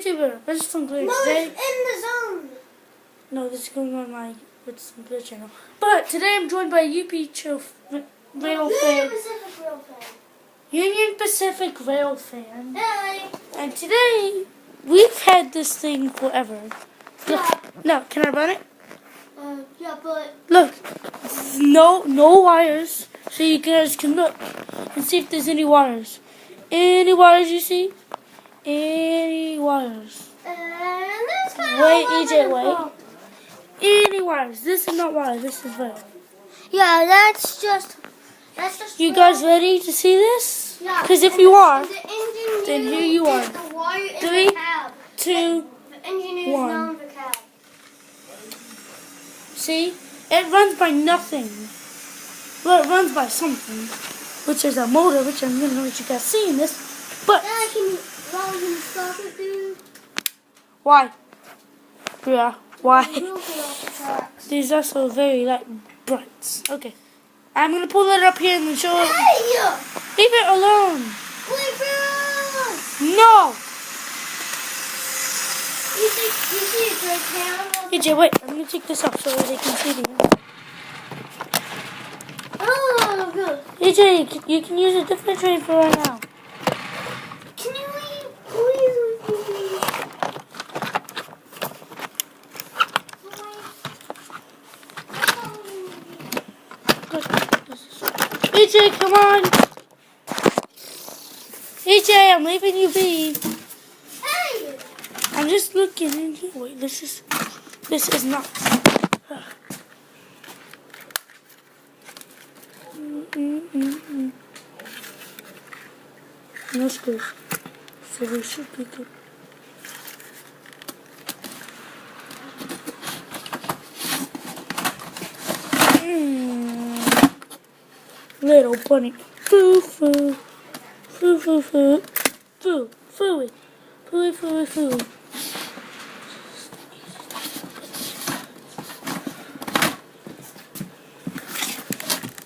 YouTuber, Redstone Glitch. No, Today, it's in the zone. no, this is going on my Redstone Glitch channel. But today I'm joined by Rail fan. Pacific Rail fan. Union Pacific Rail fan. Hey. And today, we've had this thing forever. Look, Yeah. no, can I run it? Yeah, but Look, no wires, so you guys can look and see if there's any wires. Any wires you see? Any wires? there's kind Wait, of EJ, wait. Any wires? This is not wires. This is wire. Yeah, that's just. You guys ready to see this? Yeah. Because if you are, The engine then here you are. The wire in 3, the cab. 2, The engine is 1. down the cab. See? It runs by nothing. Well, it runs by something, which is a motor, which I'm going to let you guys see in this. But Then I can stop it, dude. why? Yeah, why? We'll get off the tracks. These are so very like bright. Okay. I'm going to pull it up here and then show it. Hey! Leave it alone. Leave it alone! No! You see a great camera? EJ, wait. I'm going to take this off so they can see me. Oh, good. EJ, you can use a different train for right now. Can you leave? Please. EJ, come on. EJ, I'm leaving you be. Hey! I'm just looking in here. Wait, this is not. No screws. So we should be good. Little bunny. Foo foo. Foo foo foo. Foo. Fooey. Fooey fooey fooey.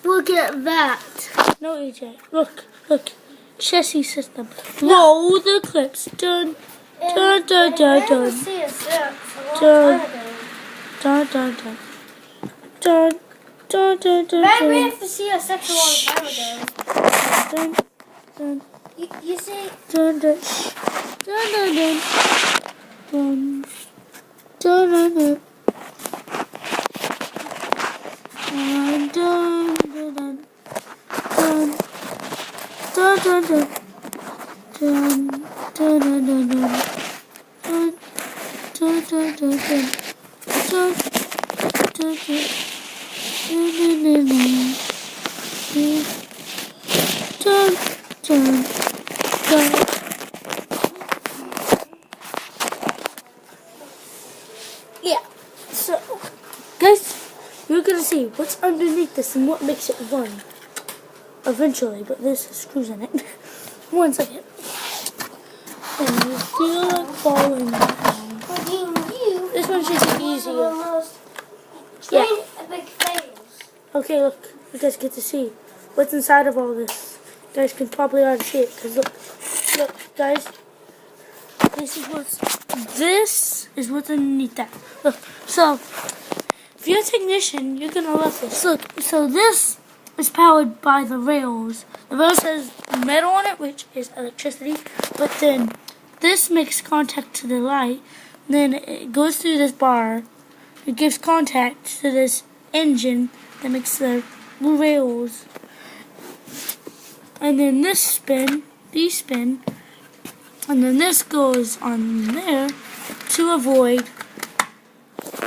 Look at that. No, EJ. Look. Chassis system. Roll the clips. Dun. Dun dun dun dun. Dun. Dun dun dun. Dun. Dun dun dun Maybe we dun. have to see a section a long time ago. Dun. Dun. You see? Dun dun. Dun dun dun. Dun. Dun dun dun. Dun dun dun dun. Dun. Dun dun dun. Dun dun dun dun dun. Dun dun dun dun dun. Dun dun dun. Dun dun dun dun. Dun dun dun. Yeah. So, guys, you're gonna see what's underneath this and what makes it run. Eventually, but there's screws in it. 1 second. And you feel like falling down. This one should be easier. Yeah. Epic fails. Okay, look. You guys get to see what's inside of all this. You guys can probably already see it. Because look, guys. This is what's underneath that. Look, so, if you're a technician, you're going to love this. Look, so this is powered by the rails. The rails has metal on it, which is electricity, but then this makes contact to the light, then it goes through this bar, it gives contact to this engine that makes the rails, and then this spin, these spin, and then this goes on there to avoid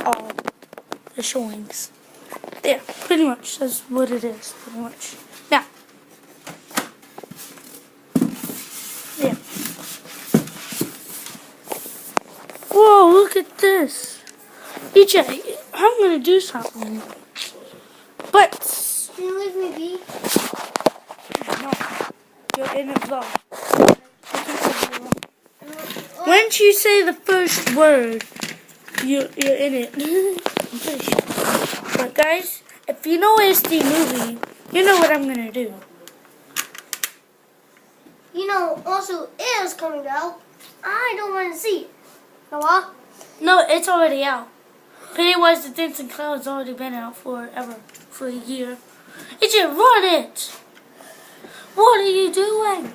all the showings. Yeah, pretty much. That's what it is, pretty much. Now. Yeah. Whoa, look at this. EJ, I'm going to do something. But. Can you leave me be? No. You're in a vlog. Once you say the first word, you're in it. I'm pretty sure. But guys, if you know ASD movie, you know what I'm gonna do. You know, also is coming out. I don't want to see it. The what? No, it's already out. Pennywise the Dancing Clown's already been out forever, for a year. AJ, run it! What are you doing?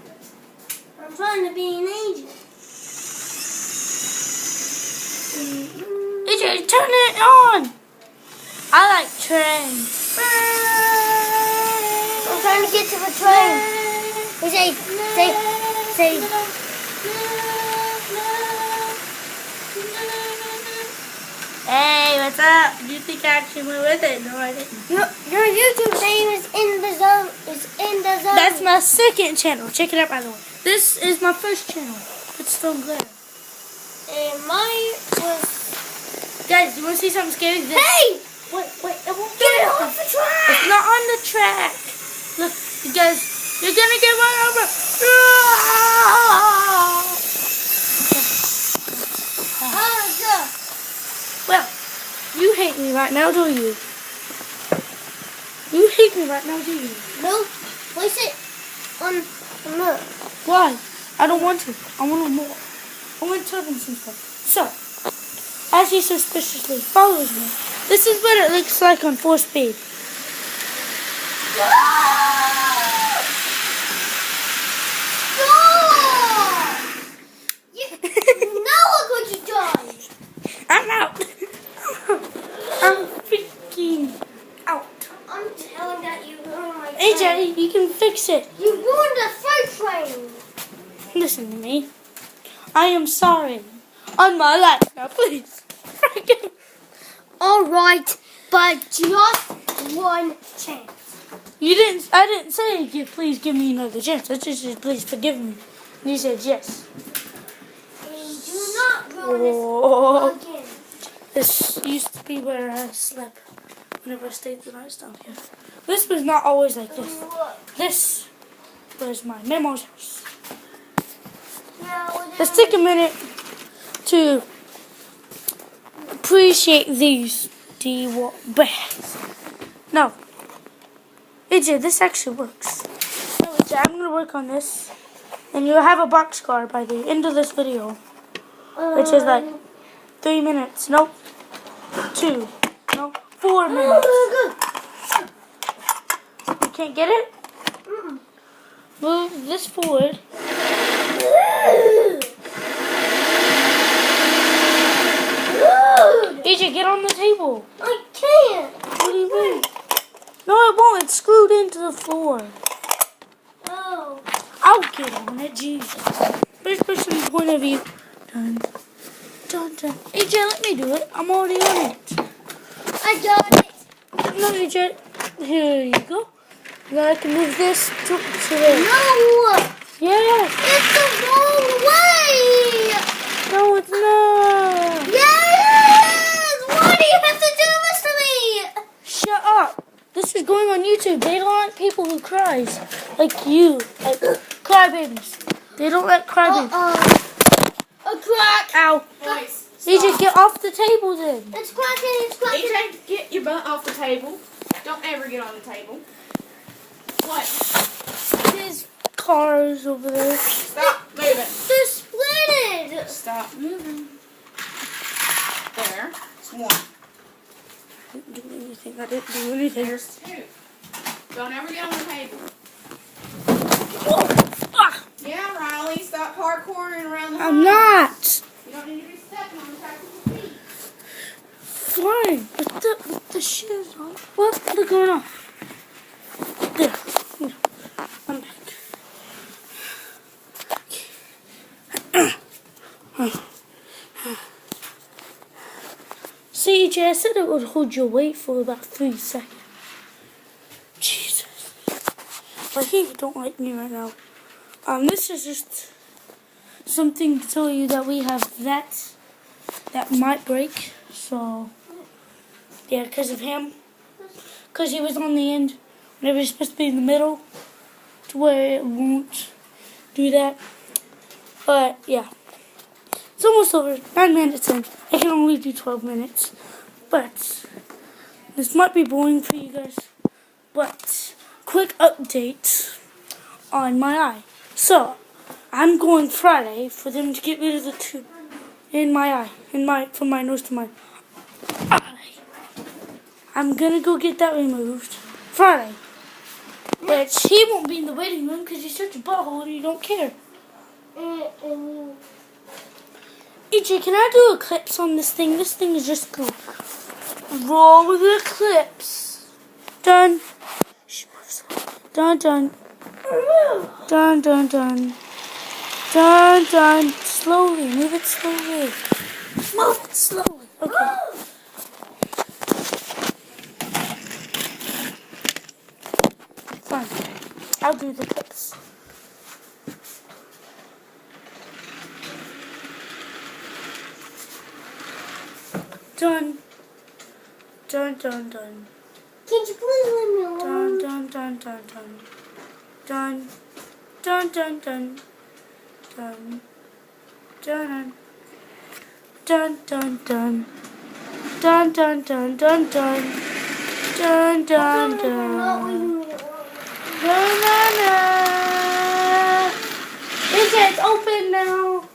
I'm trying to be an agent. AJ, turn it on! I like trains. I'm trying to get to the train. Say. Hey, what's up? Do you think I actually went with it? No, I didn't. Your YouTube name is in the zone. That's my second channel. Check it out, by the way. This is my first channel. It's still there. And mine was. Guys, you want to see something scary? Hey! Wait, it won't Get it off the track! It's not on the track. Look, you guys, you're gonna get run over. Well, you hate me right now, do you? You hate me right now, do you? No, place it on the milk. Why? I don't want to. I want more. I want to tell them some stuff. So, as he suspiciously follows me, this is what it looks like on 4 speed. Stop! Now look what you done! I'm out. I'm freaking out. I'm telling that you ruined my train. AJ, you can fix it. You ruined the first train. Listen to me. I am sorry. On my life now, please. Alright, but just one chance. I didn't say please give me another chance. I just said please forgive me. And you said yes. And do not ruin Oh. this again. This used to be where I slept whenever I stayed the night down here. This was not always like this. This was my mama's house. Let's take a minute to appreciate these bags. No. AJ, this actually works. No, AJ, I'm going to work on this. And you'll have a box car by the end of this video. Which is like 3 minutes. Nope. 2. Nope. 4 minutes. You can't get it? Move this forward. AJ, get on the table. I can't. What do you mean? No, it won't. It's screwed into the floor. Oh. I'll get on it. Jesus. First person point of view. Done. Done, done. AJ, let me do it. I'm already on it. I got it. No, AJ. Here you go. Now I can move this to there. No. Yes. It's the wrong way. No, it's not. Yes. Why do you have to do this to me? Shut up. This is going on YouTube. They don't like people who cries. Like you. Like crybabies. They don't like crybabies. A crack. Ow. Boys, AJ, get off the table then. It's cracking. It's cracking. AJ, get your butt off the table. Don't ever get on the table. What? There's cars over there. Stop moving. They're split. Stop moving. There. It's 1. I didn't do anything. I didn't do anything. There's 2. Don't ever get on the table. Ah, Yeah, Riley, stop parkouring around the house. I'm not. You don't need to be stepping on the back of your feet. Fine. With the shoes on. What's going on? There. I'm back. See, AJ, I said it would hold your weight for about 3 seconds. Jesus. I think you don't like me right now. This is just something to tell you that we have that might break. So, yeah, because of him. Because he was on the end whenever he's supposed to be in the middle, to where it won't do that. But, yeah. It's almost over. 9 minutes in. I can only do 12 minutes. But, this might be boring for you guys. But, quick update on my eye. So, I'm going Friday for them to get rid of the in my eye, from my nose to my eye. I'm gonna go get that removed Friday. Which he won't be in the waiting room because he's such a butthole and you don't care. EJ, can I do eclipse on this thing? This thing is just gonna roll with the eclipse. Done. Done, done. Done, done, done. Done, done. Slowly. Move it slowly. Move it slowly. Okay. Fine. I'll do the clips. Done. Done, done, done. Can you please leave me alone? Done, done, done, done, done. Done, done, done, done. Done. Done, done, done. Done, done, done, done, done. Dun, dun, dun. Na, na, na. It's open now.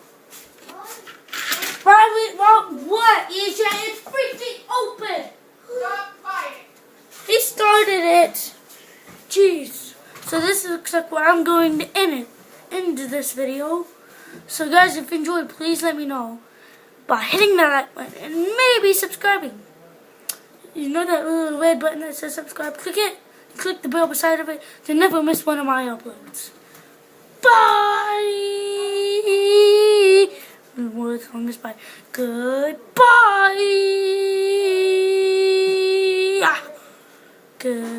What? EJ, it's freaking open. Stop fighting. He started it. Jeez. So this looks like where I'm going to end this video. So guys, if you enjoyed, please let me know by hitting that like button and maybe subscribing. You know that little red button that says subscribe? Click it. Click the bell beside of it to never miss one of my uploads. Bye. More song is bye. Goodbye. Good.